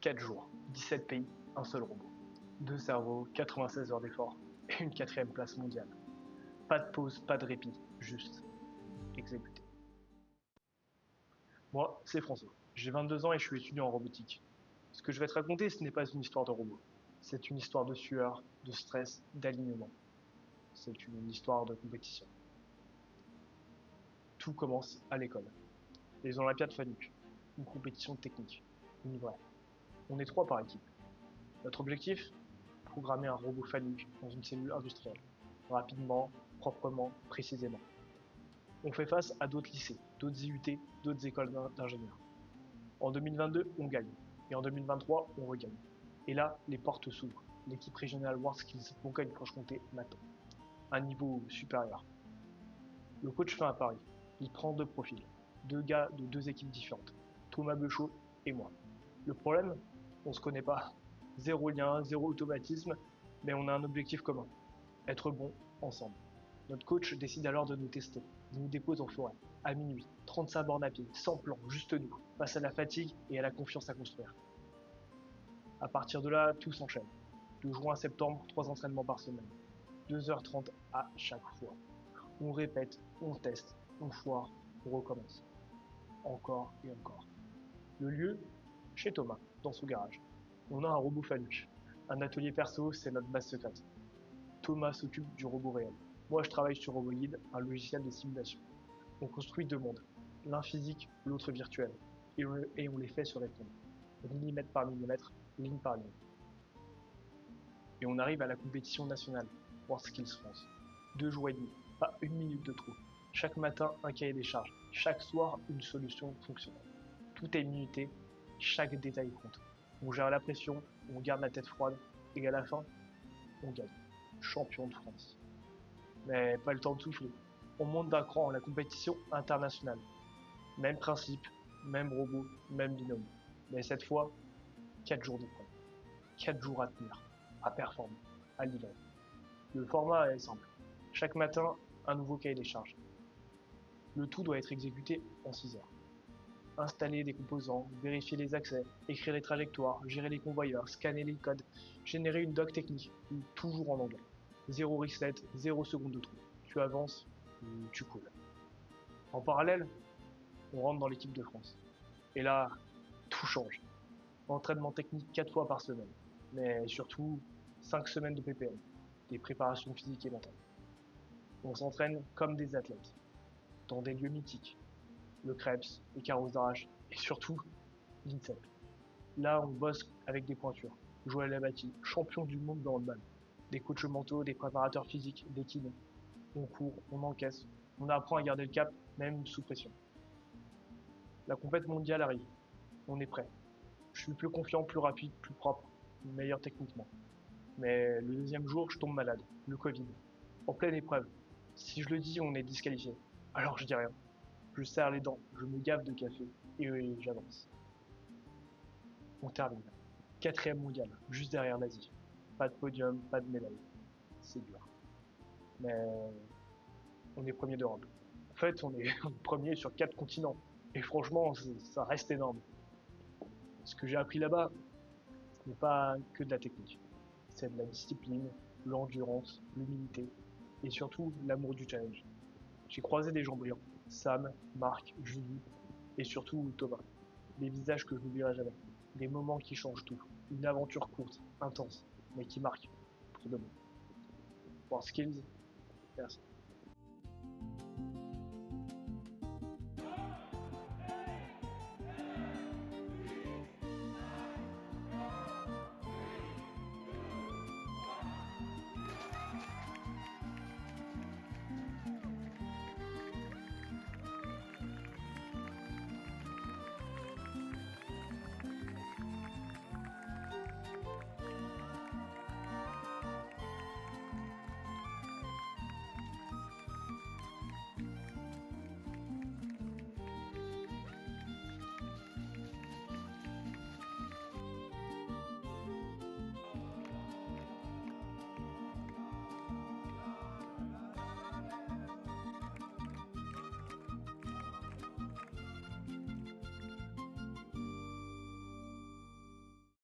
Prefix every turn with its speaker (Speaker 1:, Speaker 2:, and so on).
Speaker 1: 4 jours, 17 pays, un seul robot. 2 cerveaux, 96 heures d'effort et une 4e place mondiale. Pas de pause, pas de répit, juste exécuter. Moi, c'est François. J'ai 22 ans et je suis étudiant en robotique. Ce que je vais te raconter, ce n'est pas une histoire de robot. C'est une histoire de sueur, de stress, d'alignement. C'est une histoire de compétition. Tout commence à l'école. Les Olympiades FANUC, une compétition technique, une vraie. On est 3 par équipe. Notre objectif, programmer un robot FANUC dans une cellule industrielle, rapidement, proprement, précisément. On fait face à d'autres lycées, d'autres IUT, d'autres écoles d'ingénieurs. En 2022, on gagne, et en 2023, on regagne. Et là, les portes s'ouvrent. L'équipe régionale WorldSkills Bourgogne-Franche-Comté m'attend. Un niveau supérieur. Le coach fait un pari. Il prend 2 profils, 2 gars de 2 équipes différentes, Thomas Beuchot et moi. Le problème, on se connaît pas. 0 lien, 0 automatisme, mais on a un objectif commun. Être bon ensemble. Notre coach décide alors de nous tester. Il nous dépose en forêt, à minuit, 35 bornes à pied, sans plan, juste nous, face à la fatigue et à la confiance à construire. À partir de là, tout s'enchaîne. De juin à septembre, 3 entraînements par semaine. 2h30 à chaque fois. On répète, on teste, on foire, on recommence. Encore et encore. Le lieu, chez Thomas, dans son garage. On a un robot FANUC. Un atelier perso, c'est notre base secrète. Thomas s'occupe du robot réel. Moi, je travaille sur Robolead, un logiciel de simulation. On construit 2 mondes, l'un physique, l'autre virtuel, et on les fait se répondre, millimètre par millimètre, ligne par ligne. Et on arrive à la compétition nationale, WorldSkills France. 2 jours et demi, pas une minute de trop. Chaque matin, un cahier des charges. Chaque soir, une solution fonctionnelle. Tout est minuté, chaque détail compte. On gère la pression, on garde la tête froide, et à la fin, on gagne. Champion de France. Mais pas le temps de souffler. On monte d'un cran la compétition internationale. Même principe, même robot, même binôme. Mais cette fois, 4 jours d'épreuve. 4 jours à tenir, à performer, à livrer. Le format est simple. Chaque matin, un nouveau cahier des charges. Le tout doit être exécuté en 6 heures. Installer des composants, vérifier les accès, écrire les trajectoires, gérer les convoyeurs, scanner les codes, générer une doc technique, toujours en anglais. 0 reset, 0 seconde de trou. Tu avances ou tu coules. En parallèle, on rentre dans l'équipe de France. Et là, tout change. Entraînement technique 4 fois par semaine, mais surtout 5 semaines de PPM, des préparations physiques et mentales. On s'entraîne comme des athlètes, dans des lieux mythiques, le Krebs, les Carros d'Arrache, et surtout l'INSEP. Là, on bosse avec des pointures. Joël Labati, champion du monde de handball. Des coachs mentaux, des préparateurs physiques, des kinés. On court, on encaisse, on apprend à garder le cap, même sous pression. La compète mondiale arrive. On est prêt. Je suis plus confiant, plus rapide, plus propre, meilleur techniquement. Mais le 2e jour, je tombe malade. Le Covid. En pleine épreuve. Si je le dis, on est disqualifié. Alors je dis rien. Je serre les dents, je me gave de café et oui, j'avance. On termine. 4e mondial, juste derrière l'Asie. Pas de podium, pas de médaille. C'est dur. Mais on est premier d'Europe. En fait, on est premier sur 4 continents. Et franchement, ça reste énorme. Ce que j'ai appris là-bas, ce n'est pas que de la technique. C'est de la discipline, l'endurance, l'humilité et surtout l'amour du challenge. J'ai croisé des gens brillants. Sam, Marc, Julie et surtout Thomas. Des visages que je n'oublierai jamais. Des moments qui changent tout. Une aventure courte, intense, mais qui marque pour de bon. WorldSkills, merci.